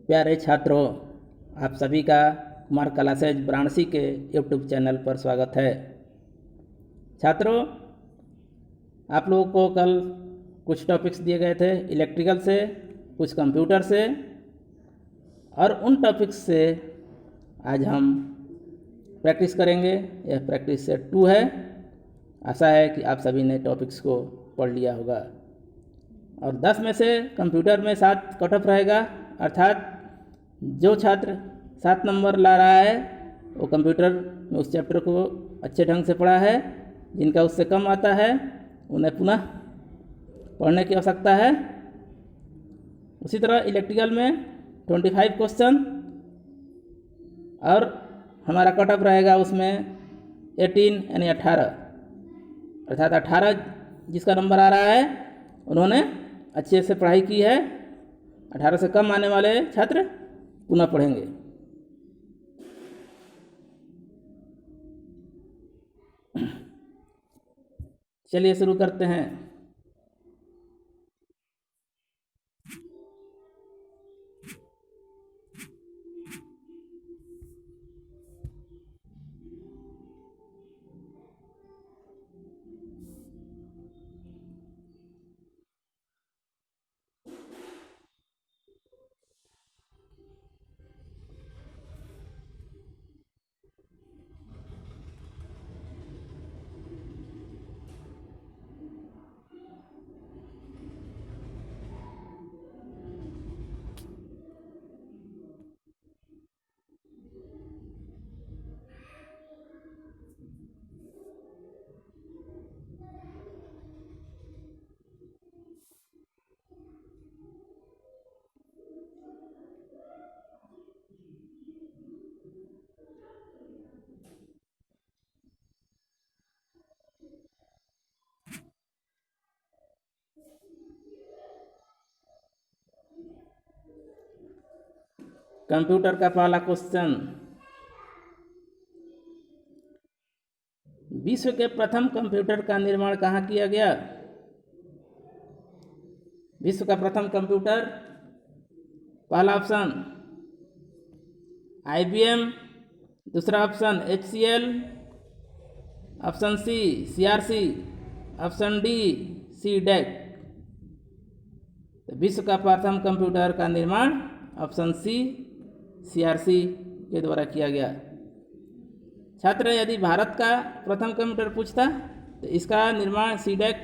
प्यारे छात्रों, आप सभी का कुमार क्लासेज वाराणसी के यूट्यूब चैनल पर स्वागत है। छात्रों, आप लोगों को कल कुछ टॉपिक्स दिए गए थे इलेक्ट्रिकल से, कुछ कंप्यूटर से, और उन टॉपिक्स से आज हम प्रैक्टिस करेंगे। यह प्रैक्टिस सेट 2 है। आशा है कि आप सभी ने टॉपिक्स को पढ़ लिया होगा। और 10 में से कंप्यूटर में 7 कट ऑफ रहेगा, अर्थात जो छात्र 7 नंबर ला रहा है वो कंप्यूटर में उस चैप्टर को अच्छे ढंग से पढ़ा है। जिनका उससे कम आता है उन्हें पुनः पढ़ने की आवश्यकता है। उसी तरह इलेक्ट्रिकल में 25 क्वेश्चन और हमारा कट ऑफ रहेगा उसमें 18 यानी 18, अर्थात 18 जिसका नंबर आ रहा है उन्होंने अच्छे से पढ़ाई की है। 18 से कम आने वाले छात्र पुनः पढ़ेंगे। चलिए शुरू करते हैं। कंप्यूटर का पहला क्वेश्चन, विश्व के प्रथम कंप्यूटर का निर्माण कहाँ किया गया? विश्व का प्रथम कंप्यूटर, पहला ऑप्शन IBM, दूसरा option HCL, option C CRC, option D CDEC। तो विश्व का प्रथम कंप्यूटर का निर्माण ऑप्शन C CRC के द्वारा किया गया। छात्र, यदि भारत का प्रथम कंप्यूटर पूछता तो इसका निर्माण CDEC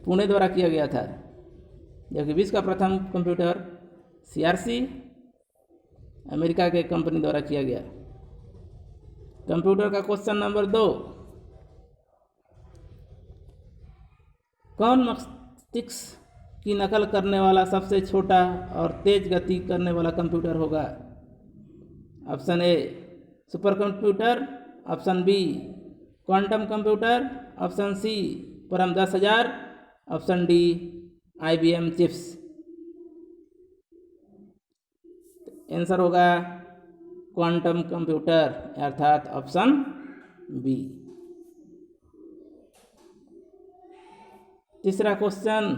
पुणे द्वारा किया गया था, जबकि विश्व का प्रथम कंप्यूटर CRC अमेरिका के कंपनी द्वारा किया गया। कंप्यूटर का क्वेश्चन नंबर 2, कौन मस्तिष्क की नकल करने वाला सबसे छोटा और तेज गति करने वाला कंप्यूटर होगा? Option A super computer, option B quantum computer, option C परम 10,000, option D IBM chips. Answer होगा क्वांटम कंप्यूटर, अर्थात ऑप्शन B। तीसरा क्वेश्चन,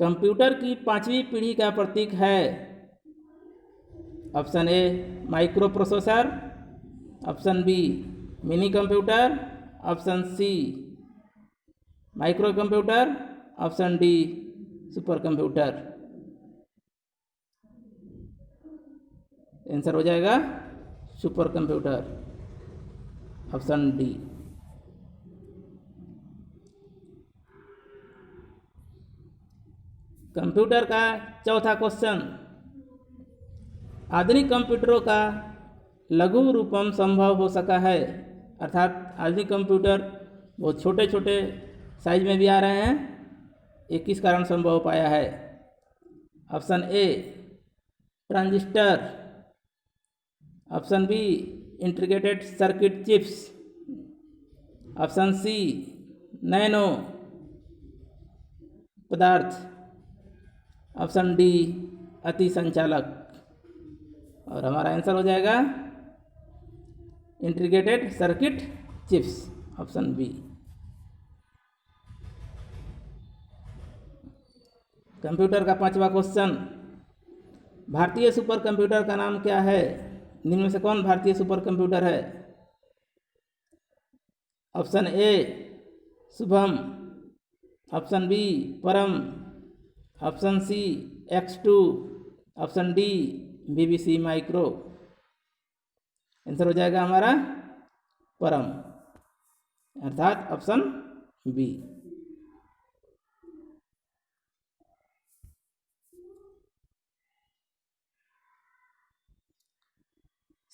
कंप्यूटर की 5वीं पीढ़ी का प्रतीक है? Option A micro processor, option B mini computer, option C micro computer, option D super computer. Answer हो जाएगा super computer, option D। Computer का चौथा क्वेश्चन, आधुनिक कंप्यूटरों का लघु रूपम संभव हो सका है? अर्थात आधुनिक कंप्यूटर बहुत छोटे छोटे साइज में भी आ रहे हैं, ये किस कारण संभव हो पाया है? Option A transistor, option B integrated circuit chips, option C nano पदार्थ, ऑप्शन D अति संचालक। और हमारा आंसर हो जाएगा integrated circuit chips, option B। Computer का 5वां क्वेश्चन, भारतीय सुपर कंप्यूटर का नाम क्या है? निम्न में से कौन भारतीय सुपर कंप्यूटर है? Option A Shubham, option B Param, option C X2, option D BBC micro. Answer हो जाएगा हमारा परम, अर्थात ऑप्शन बी।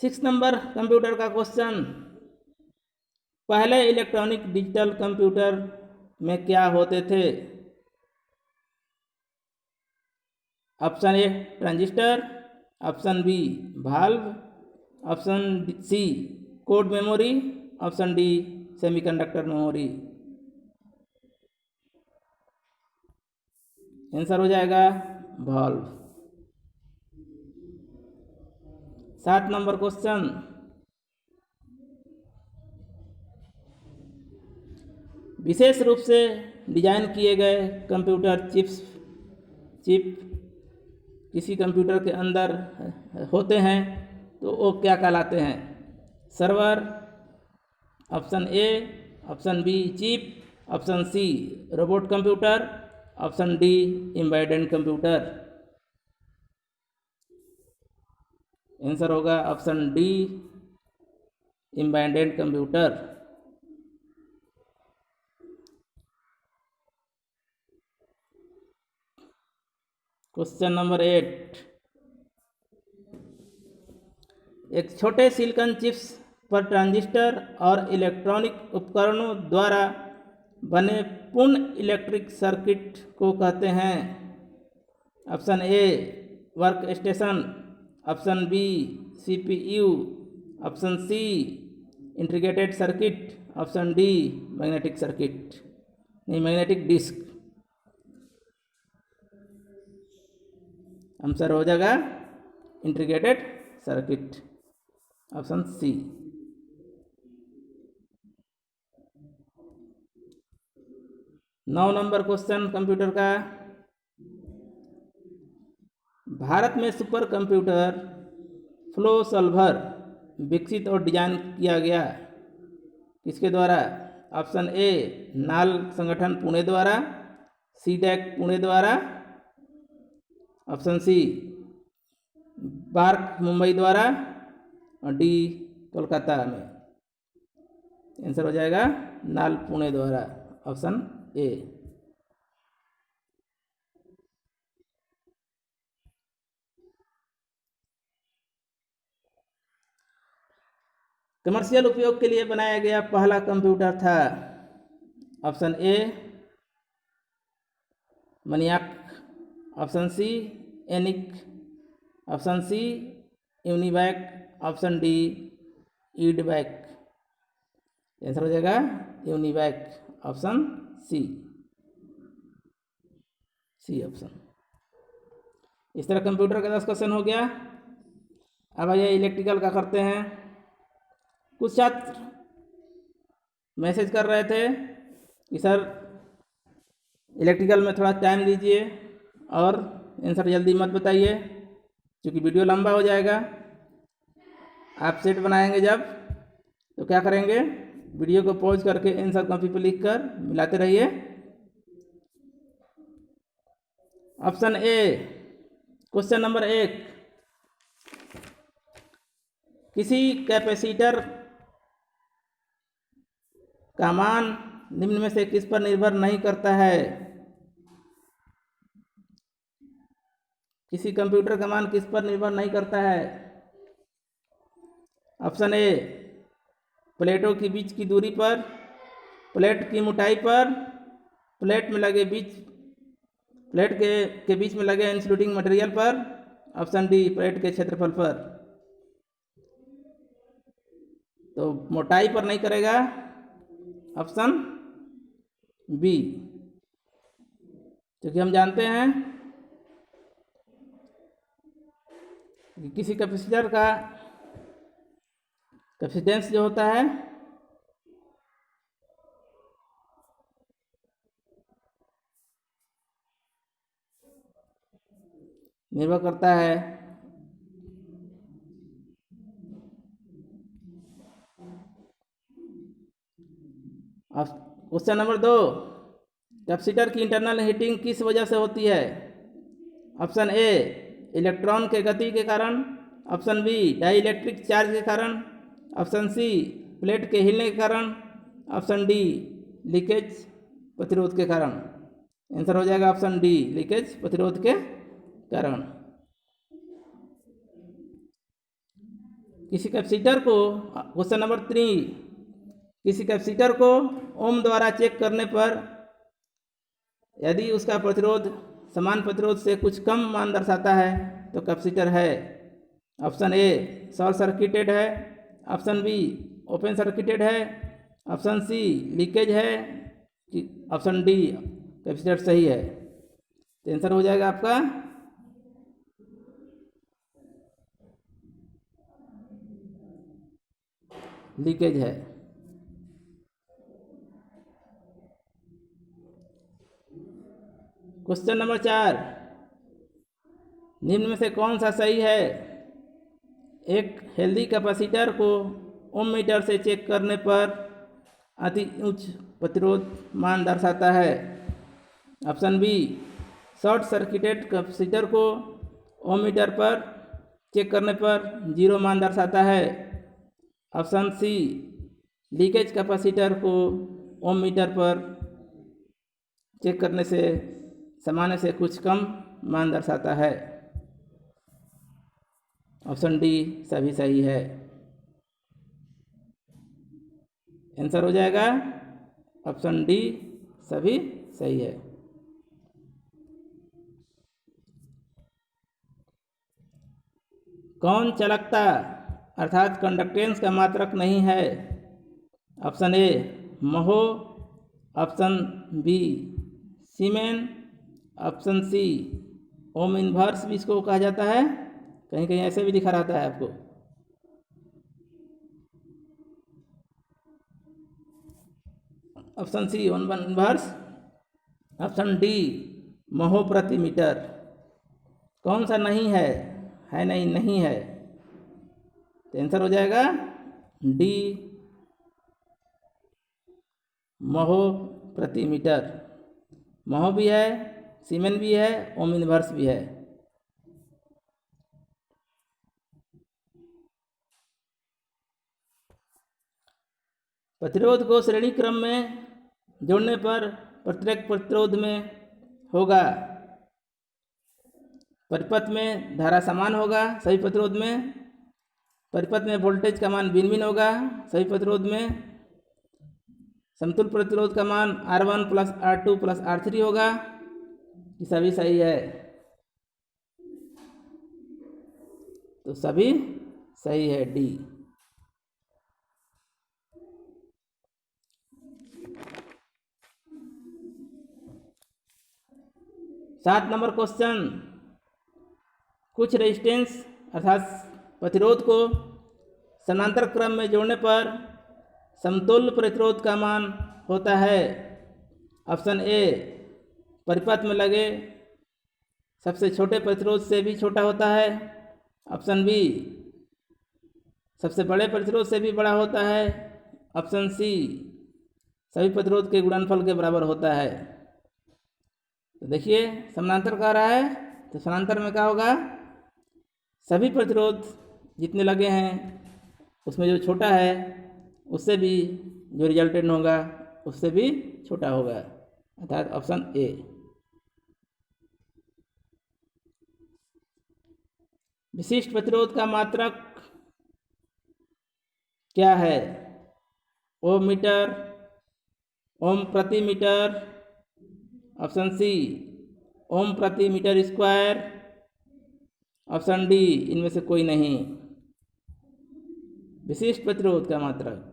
6 नंबर कंप्यूटर का क्वेश्चन, पहले इलेक्ट्रॉनिक डिजिटल कंप्यूटर में क्या होते थे? Option A transistor, option B valve, option C code memory, option D semiconductor memory. Answer हो जाएगा वाल्व। 7 नंबर क्वेश्चन, विशेष रूप से डिजाइन किए गए कंप्यूटर चिप किसी कंप्यूटर के अंदर होते हैं तो वो क्या कहलाते हैं? Server, option A, option B chip, option C robot computer, option D embedded computer. Answer होगा option D embedded computer. Question number 8, एक छोटे सिलिकॉन चिप्स पर ट्रांजिस्टर और इलेक्ट्रॉनिक उपकरणों द्वारा बने पूर्ण इलेक्ट्रिक सर्किट को कहते हैं? Option A work station, option B CPU, option C integrated circuit, option D magnetic circuit नहीं मैग्नेटिक डिस्क। आंसर हो जाएगा integrated circuit, option C. 9 number question computer का, भारत में सुपर कंप्यूटर फ्लो सॉल्वर विकसित और डिजाइन किया गया किसके द्वारा? ऑप्शन ए नाल संगठन पुणे द्वारा, CDEC पुणे द्वारा, ऑप्शन सी बार्क मुंबई द्वारा और डी कोलकाता में। आंसर हो जाएगा नाल पुणे द्वारा, ऑप्शन ए। कमर्शियल उपयोग के लिए बनाया गया पहला कंप्यूटर था? Option A MANIAC, option C ENIAC, option C UNIVAC, option D EDVAC. Answer हो जाएगा यूनिवैक, ऑप्शन सी ऑप्शन। इस तरह कंप्यूटर का 10 क्वेश्चन हो गया। अब आइए इलेक्ट्रिकल का करते हैं। कुछ छात्र मैसेज कर रहे थे कि सर इलेक्ट्रिकल में थोड़ा टाइम दीजिए और आंसर जल्दी मत बताइए क्योंकि वीडियो लंबा हो जाएगा। आप सेट बनाएंगे जब तो क्या करेंगे, वीडियो को पॉज करके आंसर कॉपी पर लिख कर मिलाते रहिए। ऑप्शन ए क्वेश्चन नंबर 1, किसी कैपेसिटर का मान निम्न में से किस पर निर्भर नहीं करता है? किसी कंप्यूटर का मान किस पर निर्भर नहीं करता है? ऑप्शन ए प्लेटों के बीच की दूरी पर, प्लेट की मोटाई पर, प्लेट के बीच में लगे इंसुलेटिंग मटेरियल पर, ऑप्शन डी प्लेट के क्षेत्रफल पर। तो मोटाई पर नहीं करेगा, ऑप्शन बी, क्योंकि हम जानते हैं कि किसी कैपेसिटर का कैपेसिटेंस जो होता है निर्भर करता है। अब क्वेश्चन नंबर 2, कैपेसिटर की इंटरनल हीटिंग किस वजह से होती है? ऑप्शन ए इलेक्ट्रॉन के गति के कारण, option B dielectric charge के कारण, ऑप्शन सी प्लेट के हिलने के कारण, ऑप्शन डी लीकेज प्रतिरोध के कारण। आंसर हो जाएगा ऑप्शन डी, लीकेज प्रतिरोध के कारण। किसी कैपेसिटर को, क्वेश्चन नंबर 3, किसी कैपेसिटर को ओम द्वारा चेक करने पर यदि उसका प्रतिरोध समान प्रतिरोध से कुछ कम मान दर्शाता है तो कैपेसिटर है। ऑप्शन ए शॉर्ट सर्किटेड है, ऑप्शन बी ओपन सर्किटेड है, ऑप्शन सी लीकेज है, ऑप्शन डी कैपेसिटर सही है। तो आंसर हो जाएगा आपका लीकेज है। क्वेश्चन नंबर 4, निम्न में से कौन सा सही है? एक हेल्दी कैपेसिटर को ओम मीटर से चेक करने पर अति उच्च प्रतिरोध मान दर्शाता है। Option B short circuited capacitor को ओम मीटर पर चेक करने पर 0 मान दर्शाता है। ऑप्शन सी लीकेज कैपेसिटर को ओम मीटर पर चेक करने से सामान्य से कुछ कम मान दर्शाता है। ऑप्शन डी सभी सही है। आंसर हो जाएगा ऑप्शन डी सभी सही है। कौन चालकता अर्थात कंडक्टेंस का मात्रक नहीं है? Option A mho, option B siemen, option C ohm inverse भी इसको कहा जाता है, कहीं कहीं ऐसे भी लिखा रहता है आपको। Option C ohm inverse, option D महो प्रति मीटर। कौन सा नहीं है? है नहीं, नहीं है। तो आंसर हो जाएगा डी महो प्रति मीटर। महो भी है, सीमेन भी है, ओम इन्वर्स भी है। प्रतिरोध को श्रेणी क्रम में जोड़ने पर प्रत्येक प्रतिरोध में होगा, परिपथ में धारा समान होगा सभी प्रतिरोध में, परिपथ में वोल्टेज का मान भिन्न भिन्न होगा सभी प्रतिरोध में, समतुल्य प्रतिरोध का मान R1 plus R2 plus R3 होगा। ये सभी सही है। तो सभी सही है डी। सात नंबर क्वेश्चन, कुछ रेजिस्टेंस अर्थात प्रतिरोध को समानांतर क्रम में जोड़ने पर समतुल्य प्रतिरोध का मान होता है। ऑप्शन ए परिपथ में लगे सबसे छोटे प्रतिरोध से भी छोटा होता है, ऑप्शन बी सबसे बड़े प्रतिरोध से भी बड़ा होता है, ऑप्शन सी सभी प्रतिरोध के गुणनफल के बराबर होता है। तो देखिए समानांतर कह रहा है तो समानांतर में क्या होगा, सभी प्रतिरोध जितने लगे हैं उसमें जो छोटा है उससे भी जो रिजल्टेंट होगा उससे भी छोटा होगा, अर्थात ऑप्शन ए। विशिष्ट प्रतिरोध का मात्रक क्या है? ओम मीटर, ओम प्रति मीटर, ऑप्शन सी ओम प्रति मीटर स्क्वायर, ऑप्शन डी इनमें से कोई नहीं। विशिष्ट प्रतिरोध का मात्रक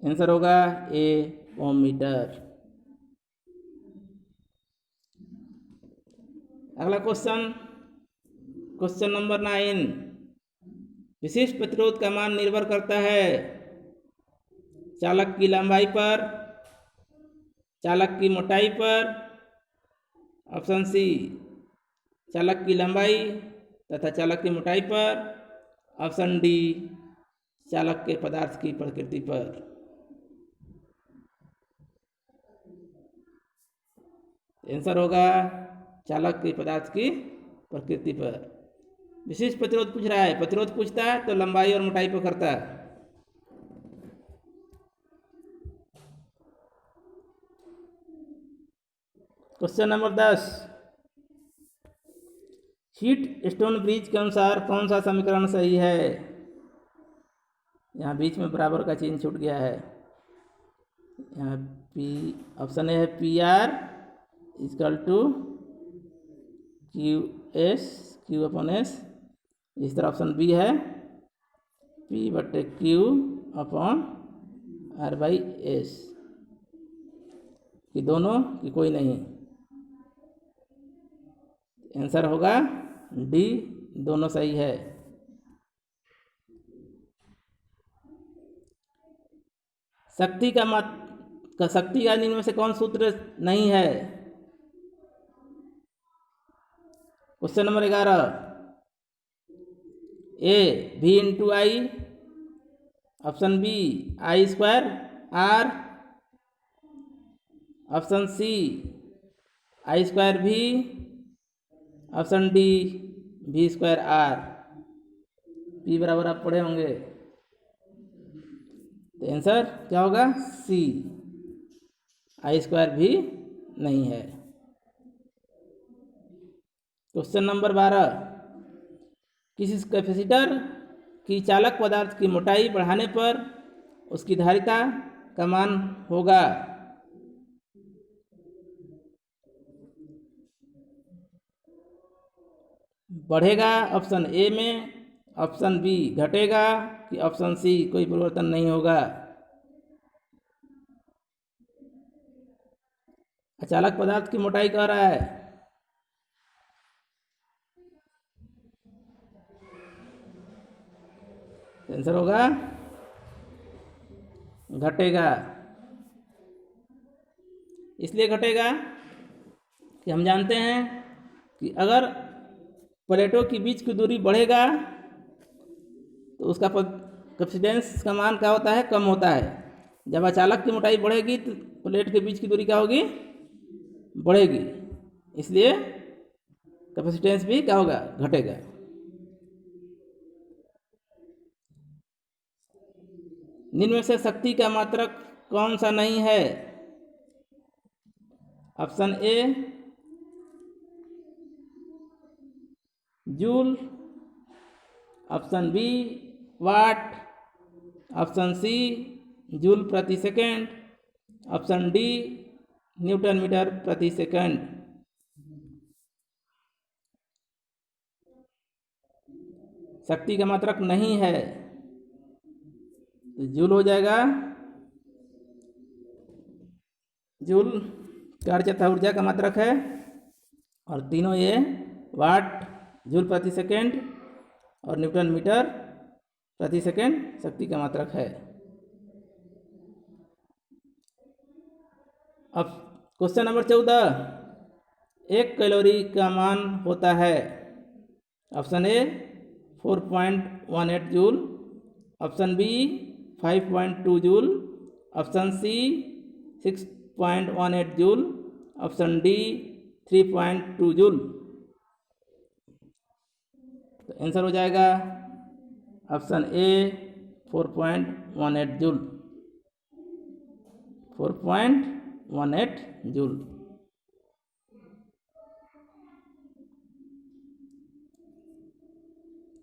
आंसर होगा ए ओम मीटर। अगला क्वेश्चन, क्वेश्चन नंबर 9, विशिष्ट प्रतिरोध का मान निर्भर करता है चालक की लंबाई पर, चालक की मोटाई पर, ऑप्शन सी चालक की लंबाई तथा चालक की मोटाई पर। ऑप्शन डी चालक के पदार्थ की प्रकृति पर। आंसर होगा चालक के पदार्थ की प्रकृति पर। विशिष्ट प्रतिरोध पूछ रहा है, प्रतिरोध पूछता है तो लंबाई और मोटाई पर करता है। Question number 10, heat stone bridge के अनुसार कौन सा समीकरण सही है? यहाँ बीच में बराबर का चिन्ह छूट गया है। यहाँ पी, ऑप्शन ए है P R equal to Q S, Q upon S. इस तरह ऑप्शन बी है पी बटे Q upon R by S. कि दोनों कि कोई नहीं? आंसर होगा डी, दोनों सही है। शक्ति का निम्न में से कौन सूत्र नहीं है? Question number 11, A V into I, option B I square R, option C I square भी, option D V square R. P बराबर आप पढ़े होंगे, तो आंसर क्या होगा? सी, आई स्क्वायर भी नहीं है। क्वेश्चन नंबर 12, किसी कैपेसिटर की चालक पदार्थ की मोटाई बढ़ाने पर उसकी धारिता का मान होगा। बढ़ेगा ऑप्शन ए में, ऑप्शन बी घटेगा, कि ऑप्शन सी कोई परिवर्तन नहीं होगा। चालक पदार्थ की मोटाई कह रहा है, आंसर होगा घटेगा। इसलिए घटेगा कि हम जानते हैं कि अगर प्लेटों के बीच की दूरी बढ़ेगा तो उसका कैपेसिटेंस का मान क्या होता है? कम होता है। जब अचालक की मोटाई बढ़ेगी तो प्लेट के बीच की दूरी क्या होगी? बढ़ेगी। इसलिए कैपेसिटेंस भी क्या होगा? घटेगा। निम्न में से शक्ति का मात्रक कौन सा नहीं है? Option A joule, option B watt, option C joule प्रति second, option D newton metre प्रति सेकंड। शक्ति का मात्रक नहीं है तो जूल हो जाएगा। जूल कार्य तथा ऊर्जा का मात्रक है, और तीनों ये वाट, जूल प्रति सेकंड और न्यूटन मीटर प्रति सेकंड शक्ति का मात्रक है। अब क्वेश्चन नंबर 14, 1 कैलोरी का मान होता है। Option A 4.18 joule, option B 5.2 joule, option C 6.18 joule, option D 3.2 joule. तो आंसर हो जाएगा option A 4.18 joule, 4.18 joule.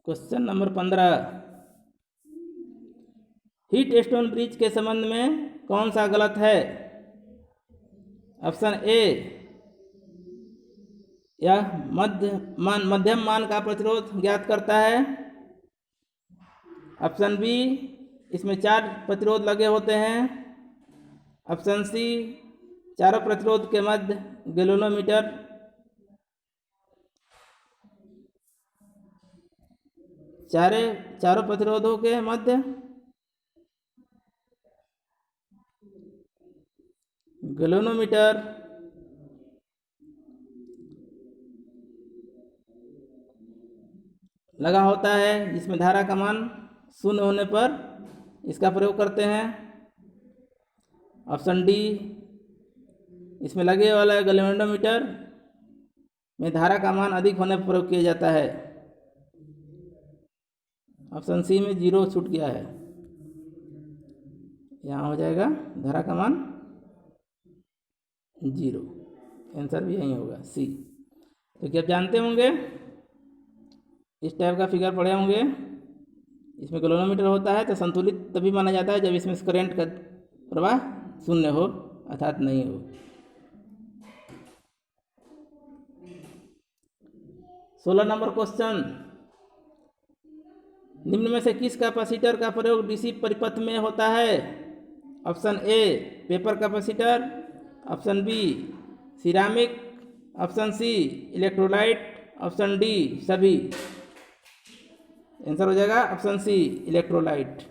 Question number 15, Wheatstone bridge के संबंध में कौन सा गलत है? ऑप्शन ए यह मध्यम मान का प्रतिरोध ज्ञात करता है, ऑप्शन बी इसमें 4 प्रतिरोध लगे होते हैं, ऑप्शन सी चारों प्रतिरोध के मध्य गैल्वेनोमीटर, चारों प्रतिरोधों के मध्य गैल्वेनोमीटर लगा होता है जिसमें धारा का मान शून्य होने पर इसका प्रयोग करते हैं। ऑप्शन डी, इसमें लगे वाला गैल्वेनोमीटर में धारा का मान अधिक होने पर प्रयोग किया जाता है। ऑप्शन सी में 0 छूट गया है, यहाँ हो जाएगा धारा का मान 0। आंसर भी यही होगा सी। तो क्या आप जानते होंगे, इस टाइप का फिगर पढ़े होंगे, इसमें गैल्वेनोमीटर होता है तो संतुलित तभी माना जाता है जब इसमें करंट का प्रवाह शून्य हो अर्थात नहीं हो। 16 नंबर क्वेश्चन, निम्न में से किस कैपेसिटर का प्रयोग डीसी परिपथ में होता है? Option A paper capacitor, option B ceramic, option C electrolyte, option D सभी। आंसर हो जाएगा option C electrolyte.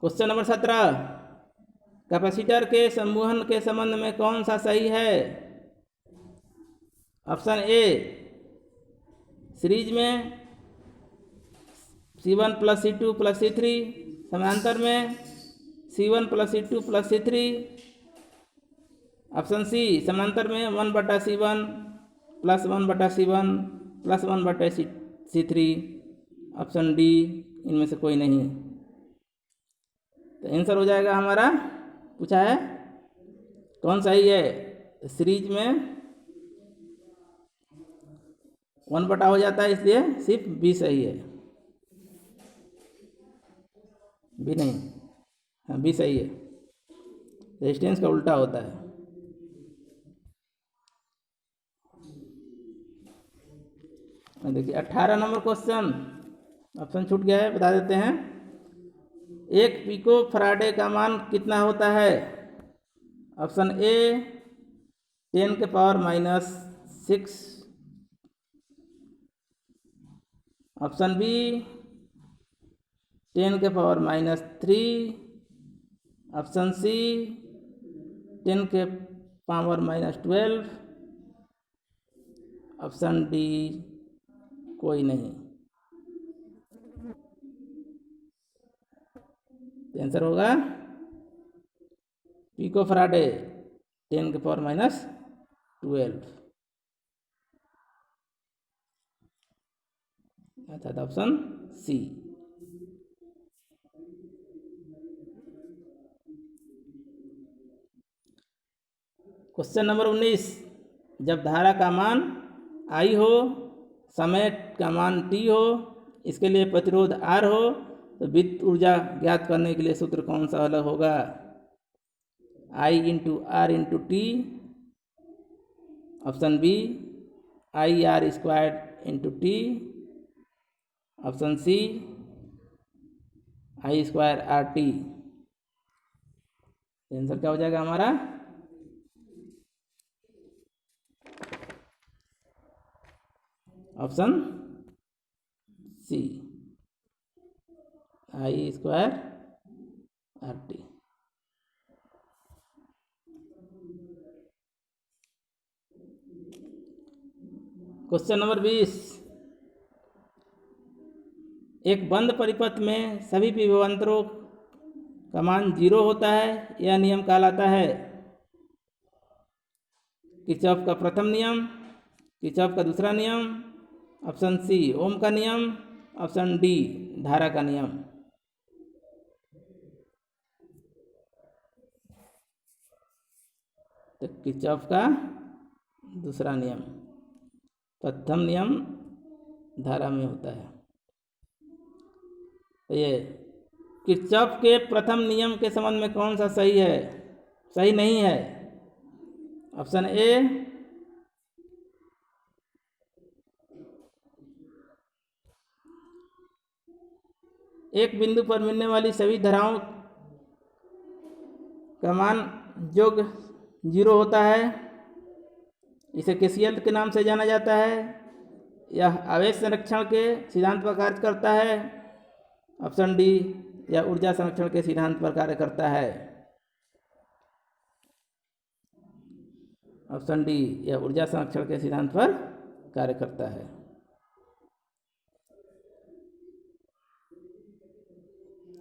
Question number 17, capacitor के समूहन के संबंध में कौन सा सही है? ऑप्शन ए सीरीज में C1 plus C2 plus C3, समानांतर में C1 plus C2 plus C3। Option C समानांतर में 1/C1 plus 1/C1 plus 1/C3। Option D इनमें से कोई नहीं। तो आंसर हो जाएगा हमारा, पूछा है कौन सही है, सीरीज में 1/, हो जाता है इसलिए सिर्फ बी सही है, बी नहीं, हाँ बी सही है, रेजिस्टेंस का उल्टा होता है। देखिए 18 नंबर क्वेश्चन, ऑप्शन छूट गया है, बता देते हैं। 1 पिको फराडे का मान कितना होता है? Option A 10⁻⁻6, option B 10⁻⁻3, option C 10⁻⁻12, option D कोई नहीं। आंसर होगा पिको फराडे 10⁻⁻12, अर्थात ऑप्शन सी। क्वेश्चन नंबर 19, जब धारा का मान I हो, समय का मान T हो, इसके लिए प्रतिरोध R हो, तो विद्युत ऊर्जा ज्ञात करने के लिए सूत्र कौन सा अलग होगा? I × R × T, option B IR² × T, option C I²RT। Answer क्या हो जाएगा हमारा? Option C I²RT। Question number 20, एक बंद परिपथ में सभी विभवांतरों का मान 0 होता है, यह नियम कहलाता है? किरचॉफ का प्रथम नियम, किरचॉफ का दूसरा नियम, ऑप्शन सी ओम का नियम, ऑप्शन डी धारा का नियम। तो किरचॉफ का दूसरा नियम, प्रथम नियम धारा में होता है। तो ये किरचॉफ के प्रथम नियम के संबंध में कौन सा सही है, सही नहीं है? ऑप्शन ए एक बिंदु पर मिलने वाली सभी धाराओं का मान योग 0 होता है, इसे केसीएल के नाम से जाना जाता है। यह आवेश संरक्षण के सिद्धांत पर कार्य करता है। ऑप्शन डी या ऊर्जा संरक्षण के सिद्धांत पर कार्य करता है। ऑप्शन डी, यह ऊर्जा संरक्षण के सिद्धांत पर कार्य करता है।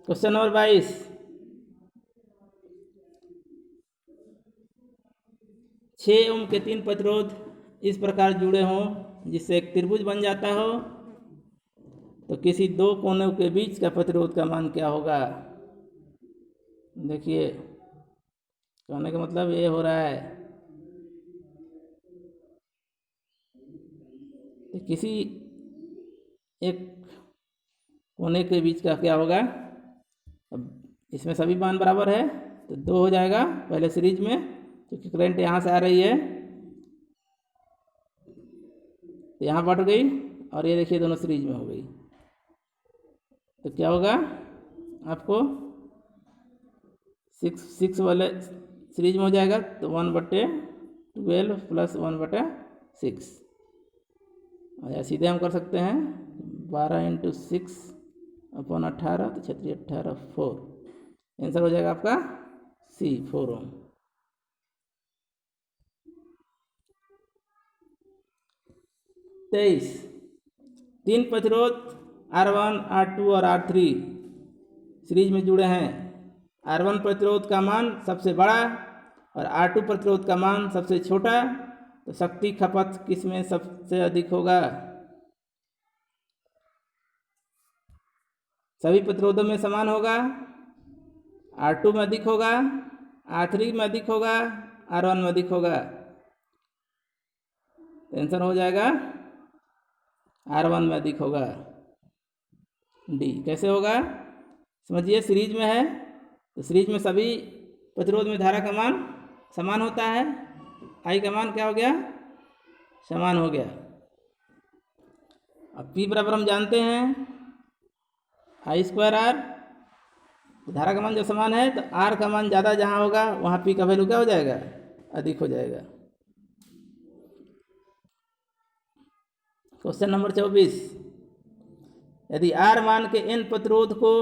क्वेश्चन नंबर 22, 6 ओम के 3 प्रतिरोध इस प्रकार जुड़े हों जिससे एक त्रिभुज बन जाता हो, तो किसी दो कोनों के बीच का प्रतिरोध का मान क्या होगा। देखिए, कहने का मतलब ये हो रहा है कि किसी एक कोने के बीच का क्या होगा। अब इसमें सभी मान बराबर है तो 2 हो जाएगा पहले सीरीज में, क्योंकि करंट यहाँ से आ रही है तो यहाँ बढ़ गई, और ये देखिए दोनों सीरीज में हो गई, तो क्या होगा आपको 6 वाले सीरीज में हो जाएगा तो 1/12 प्लस 1/6, और सीधे हम कर सकते हैं 12 × 6/18 तो 18 4, आंसर हो जाएगा आपका सी 4 ओम। तेईस, 3 प्रतिरोध R1, R2 और R3 सीरीज में जुड़े हैं। R1 प्रतिरोध का मान सबसे बड़ा और R2 प्रतिरोध का मान सबसे छोटा, तो शक्ति खपत किसमें सबसे अधिक होगा। सभी प्रतिरोधों में समान होगा, R2 में अधिक होगा, R3 में अधिक होगा, R1 में अधिक होगा, आंसर हो जाएगा R1 में अधिक होगा, डी। कैसे होगा समझिए, सीरीज में है तो सीरीज में सभी प्रतिरोध में धारा का मान समान होता है, आई का मान क्या हो गया, समान हो गया। अब P बराबर हम जानते हैं I²R, धारा का मान जब समान है तो R का मान ज़्यादा जहाँ होगा वहाँ P का वैल्यू क्या हो जाएगा, अधिक हो जाएगा। क्वेश्चन नंबर 24, यदि R मान के n प्रतिरोध को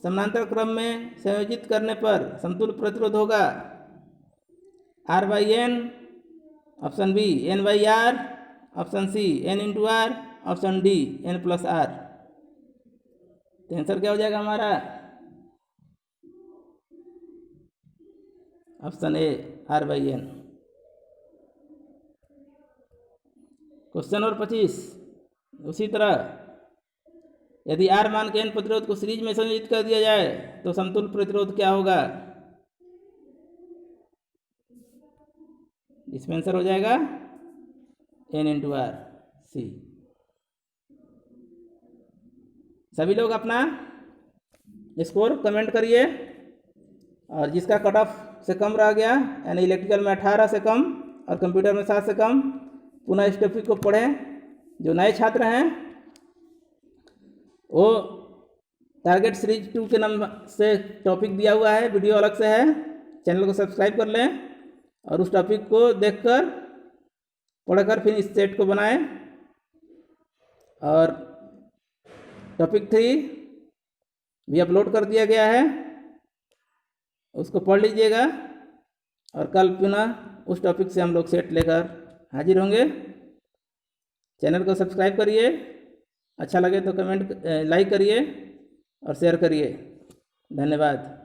समानांतर क्रम में संयोजित करने पर समतुल्य प्रतिरोध होगा R/n, option B n/R, option C n × R, option D n+R, तो आंसर क्या हो जाएगा हमारा, option A R/n। Question number 25, उसी तरह यदि R मान के n प्रतिरोध को सीरीज में संयोजित कर दिया जाए तो समतुल्य प्रतिरोध क्या होगा। इसमें आंसर हो जाएगा n × R, सी। सभी लोग अपना स्कोर कमेंट करिए, और जिसका कट ऑफ से कम रह गया, यानी इलेक्ट्रिकल में 18 से कम और कंप्यूटर में 7 से कम, पुनः इस टॉपिक को पढ़ें। जो नए छात्र हैं वो टारगेट सीरीज 2 के नाम से टॉपिक दिया हुआ है, वीडियो अलग से है, चैनल को सब्सक्राइब कर लें और उस टॉपिक को देखकर पढ़कर फिर इस सेट को बनाएं। और टॉपिक 3 भी अपलोड कर दिया गया है, उसको पढ़ लीजिएगा, और कल पुनः उस टॉपिक से हम लोग सेट लेकर हाजिर होंगे। चैनल को सब्सक्राइब करिए, अच्छा लगे तो कमेंट लाइक करिए और शेयर करिए। धन्यवाद।